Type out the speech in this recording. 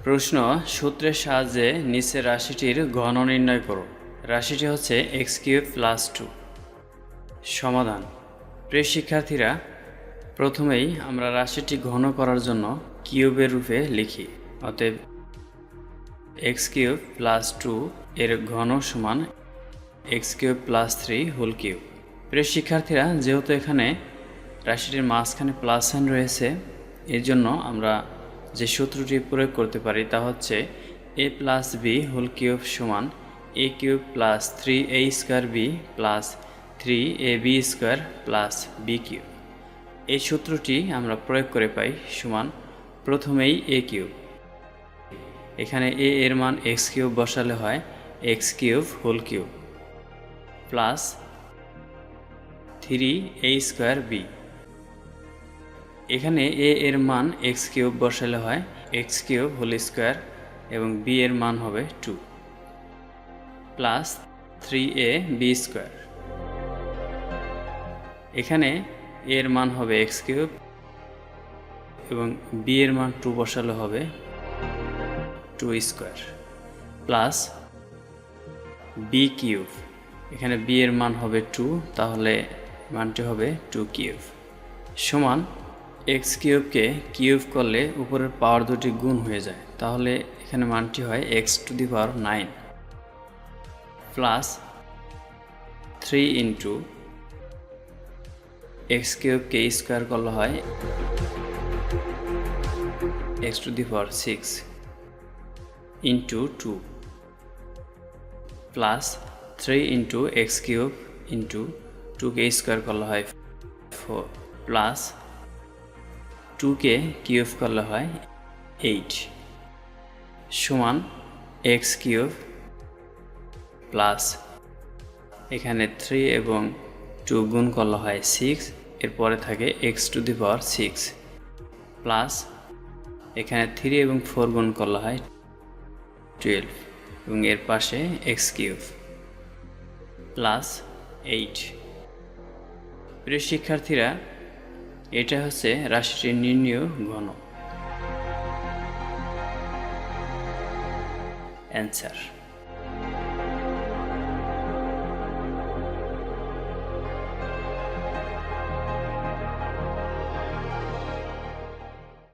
প্রশ্ন, সূত্রের সাহায্যে নিচের রাশিটির ঘন নির্ণয় করো। রাশিটি হচ্ছে x³ + 2। সমাধান। প্রিয় শিক্ষার্থীরা, প্রথমেই আমরা রাশিটি ঘন করার জন্য কিউবের রূপে লিখি। অতএব x³ + 2 এর ঘন সমান x³ + 3 হোল কিউব। প্রিয় শিক্ষার্থীরা, যেহেতু এখানে রাশিটির মাঝখানে প্লাস সাইন রয়েছে, এর জন্য আমরা যে সূত্রটি প্রয়োগ করতে পারি তা হচ্ছে a + b হোল কিউব সমান a³ + 3a² b + 3ab² + b3। এই সূত্রটি আমরা প্রয়োগ করে পাই সমান প্রথমেই a³, এখানে a এর মান x³ বসালে হয় x³ whole cube plus 3a²b, এখানে a এর মান x³ বসালে হয় x³ হোল স্কোয়ার এবং b এর মান হবে 2 প্লাস 3ab²। এখানে a এর মান হবে x³ এবং b এর মান 2 বসালে হবে 2² প্লাস b³ এখানে b এর মান হবে 2, তাহলে মানটি হবে 2³ সমান x³ কে কিউব করলে উপরের পাওয়ার দুটি গুণ হয়ে যায়, তাহলে এখানে মানটি হয় x⁹ প্লাস 3 ইন্টু x³ কে স্কোয়ার করলে হয় x⁶ into 2 plus 3 into x³ into 2 কে স্কোয়ার করলে হয় 4 প্লাস 2 কে কিউব করলে হয় 8 সমান x³ প্লাস এখানে 3 এবং 2 গুণ করলে হয় 6, এরপরে থাকে x⁶ প্লাস এখানে 3 এবং 4 গুণ করলে হয় 12 এবং এর পাশে x³ প্লাস 8। প্রিয় শিক্ষার্থীরা, এটা হচ্ছে রাশিটির নির্ণেয় ঘন। অ্যান্সার।